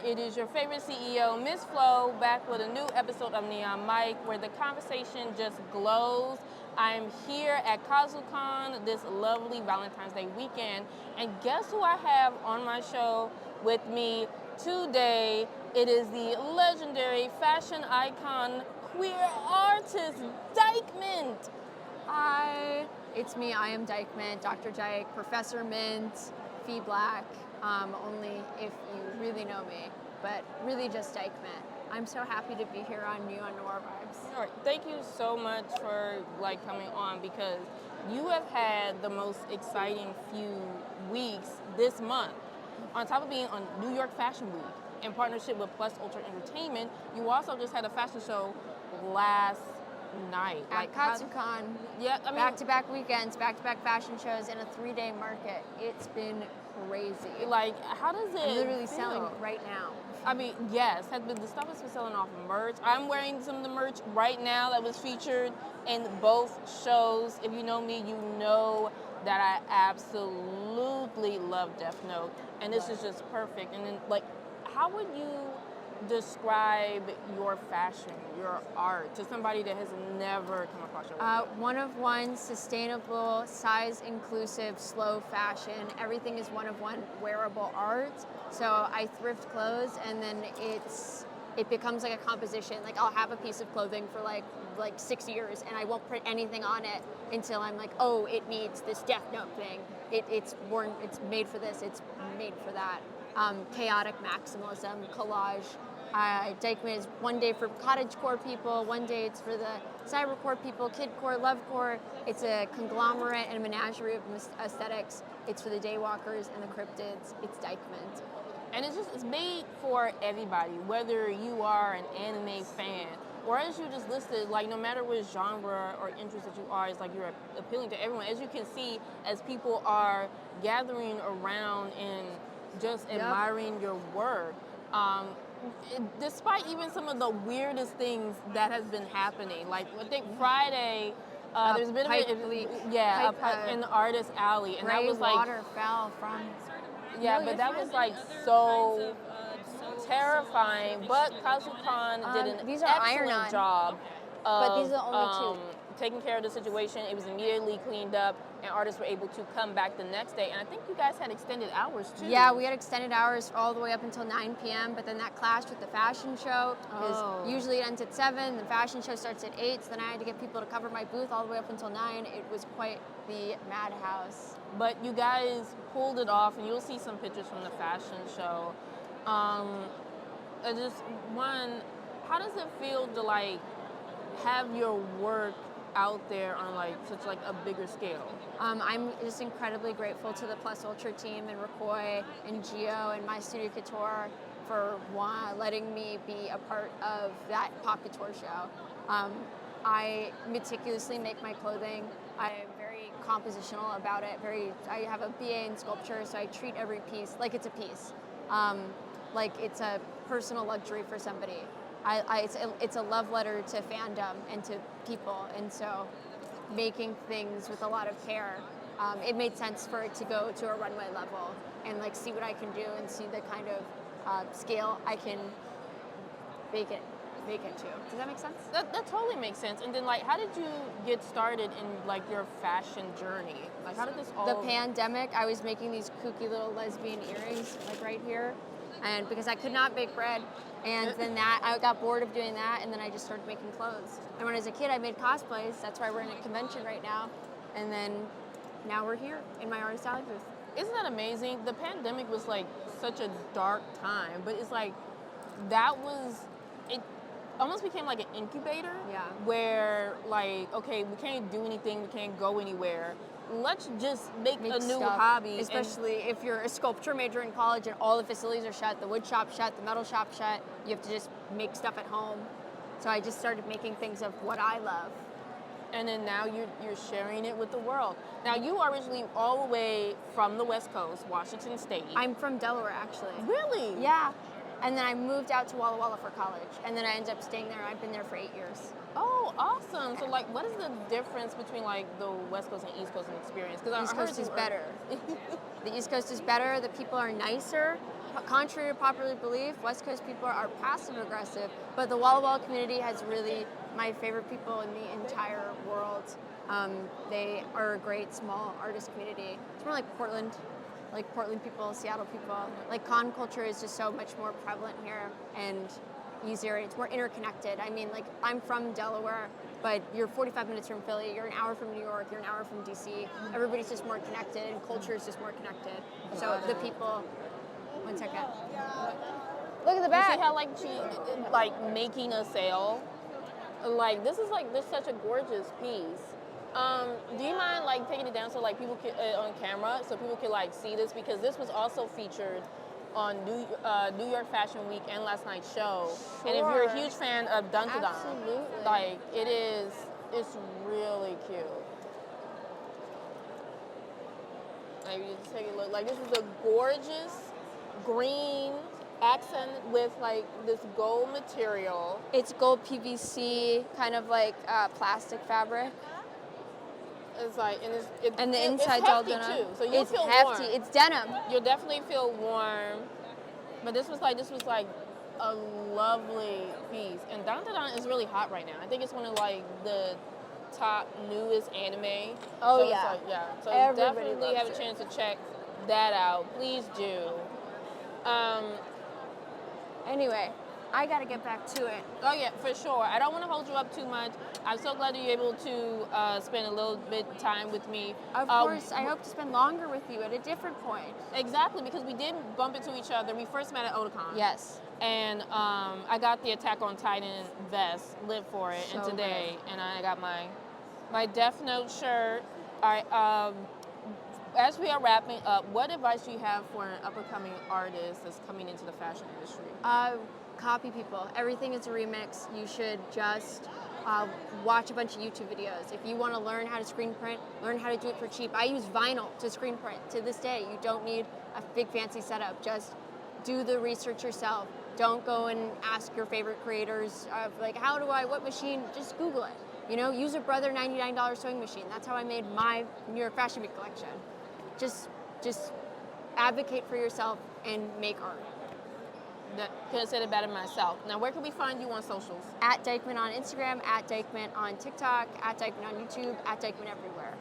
It is your favorite CEO, Miss Flo, back with a new episode of Neon Mike, where the conversation just glows. I'm here at KazuCon this lovely Valentine's Day weekend, and guess who I have on my show with me today? It is the legendary fashion icon, queer artist, DykeMint. Hi, it's me. I am DykeMint, Dr. Dyke, Professor Mint, Fee Black, only if you really know me, but really just DykeMint. I'm so happy to be here on Neon Noir Vibes. All right, thank you so much for coming on, because you have had the most exciting few weeks this month. On top of being on New York Fashion Week in partnership with Plus Ultra Entertainment, you also just had a fashion show last night. At KazuCon, yeah, I mean, back-to-back weekends, back-to-back fashion shows, and a 3-day market. It's been crazy. Like, how does it I'm literally feel? selling right now. I mean, yes, the stuff has been selling off merch. I'm wearing some of the merch right now that was featured in both shows. If you know me, you know that I absolutely love Death Note, and this is just perfect. And then, like, how would you describe your fashion, your art, to somebody that has never come across your work? One of one, sustainable, size inclusive, slow fashion. Everything is one of one, wearable art. So I thrift clothes, and then it becomes like a composition. Like, I'll have a piece of clothing for like 6 years, and I won't print anything on it until I'm like, oh, it needs this Death Note thing. It's made for this. It's made for that. Chaotic maximalism, collage. DykeMint is one day for cottagecore people, one day it's for the cybercore people, kidcore, lovecore. It's a conglomerate and a menagerie of aesthetics. It's for the daywalkers and the cryptids. It's DykeMint. And it's made for everybody, whether you are an anime fan, or as you just listed, like, no matter what genre or interest that you are, it's like you're appealing to everyone. As you can see, as people are gathering around and just admiring your work, despite even some of the weirdest things that has been happening. Like, I think Friday, there's a bit of in the artist alley, and that was like water fell from. Yeah, but that was like so terrifying. But KazuCon did an excellent job of but these are only two. Taking care of the situation. It was immediately cleaned up, and artists were able to come back the next day. And I think you guys had extended hours too. Yeah, we had extended hours all the way up until 9 p.m., but then that clashed with the fashion show, because usually it ends at 7, the fashion show starts at 8, so then I had to get people to cover my booth all the way up until 9. It was quite the madhouse. But you guys pulled it off, and you'll see some pictures from the fashion show. How does it feel to like have your work out there on such a bigger scale? I'm just incredibly grateful to the Plus Ultra team and Rakoy and Gio and My Studio Couture for letting me be a part of that Pop Couture show. I meticulously make my clothing. I'm very compositional about it. I have a BA in sculpture, so I treat every piece like it's a piece, like it's a personal luxury for somebody. It's a love letter to fandom and to people, and so making things with a lot of care, it made sense for it to go to a runway level and see what I can do and see the kind of scale I can make it to. Does that make sense? That totally makes sense. And then how did you get started in your fashion journey? How did this all... The pandemic, I was making these kooky little lesbian earrings right here, and because I could not bake bread. And then I got bored of doing that, and then I just started making clothes. And when I was a kid, I made cosplays. That's why we're in a convention right now. And then now we're here in my artist alley booth. Isn't that amazing? The pandemic was such a dark time, but it's it almost became like an incubator. Yeah. Where okay, we can't do anything, we can't go anywhere. Let's just make a new hobby. Especially if you're a sculpture major in college and all the facilities are shut, the wood shop shut, the metal shop shut. You have to just make stuff at home. So I just started making things of what I love. And then now you're sharing it with the world. Now, you are originally all the way from the West Coast, Washington State. I'm from Delaware, actually. Really? Yeah. And then I moved out to Walla Walla for college. And then I ended up staying there. I've been there for 8 years. Oh, awesome. So, what is the difference between, the West Coast and East Coast experience? Because East Coast is better. The East Coast is better. The people are nicer. contrary to popular belief, West Coast people are passive aggressive, but the Walla Walla community has really my favorite people in the entire world. They are a great small artist community. It's more like Portland people, Seattle people. Like con culture is just so much more prevalent here and easier. It's more interconnected. I mean, like I'm from Delaware, but you're 45 minutes from Philly, you're an hour from New York, you're an hour from DC. Everybody's just more connected and culture is just more connected. So the people, one second. Look at the back. You see how like she like making a sale? Like this is such a gorgeous piece. Do you mind like taking it down so like people can on camera so people can like see this, because this was also featured on New York Fashion Week and last night's show. Sure. And if you're a huge fan of Dun Dun Dun, Absolutely. like it's really cute. Like you just take a look. Like this is a gorgeous green accent with like this gold material. It's gold PVC, kind of like plastic fabric. It's like, And the it's inside's all hefty denim. too, so you'll It's feel hefty. warm. It's denim. You'll definitely feel warm. But this was like a lovely piece. And Dun Dun Dun is really hot right now. I think it's one of like the top newest anime. Oh, so yeah. It's like, yeah. So Everybody definitely have loves a it. chance to check that out. Please do. Anyway, I gotta get back to it. Oh yeah, for sure. I don't want to hold you up too much. I'm so glad that you're able to spend a little bit of time with me. Of course, I hope to spend longer with you at a different point. Exactly, because we did bump into each other. We first met at Otakon. Yes. And I got the Attack on Titan vest, live for it, and So today, and I got my Death Note shirt. All right. As we are wrapping up, what advice do you have for an up-and-coming artist that's coming into the fashion industry? Copy people. Everything is a remix. You should just watch a bunch of YouTube videos. If you want to learn how to screen print, learn how to do it for cheap. I use vinyl to screen print. To this day, you don't need a big fancy setup. Just do the research yourself. Don't go and ask your favorite creators of like, what machine? Just Google it. You know, use a Brother $99 sewing machine. That's how I made my New York Fashion Week collection. Just advocate for yourself and make art. Could have said it better myself. Now, where can we find you on socials? At DykeMint on Instagram, at DykeMint on TikTok, at DykeMint on YouTube, at DykeMint everywhere.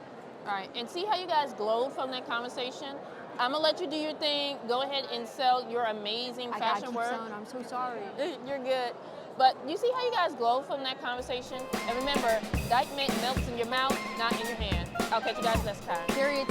All right, and see how you guys glowed from that conversation? I'm gonna let you do your thing. Go ahead and sell your amazing fashion work. I'm so sorry. You're good. But you see how you guys glowed from that conversation? And remember, DykeMint melts in your mouth, not in your hand. I'll catch you guys next time. Period.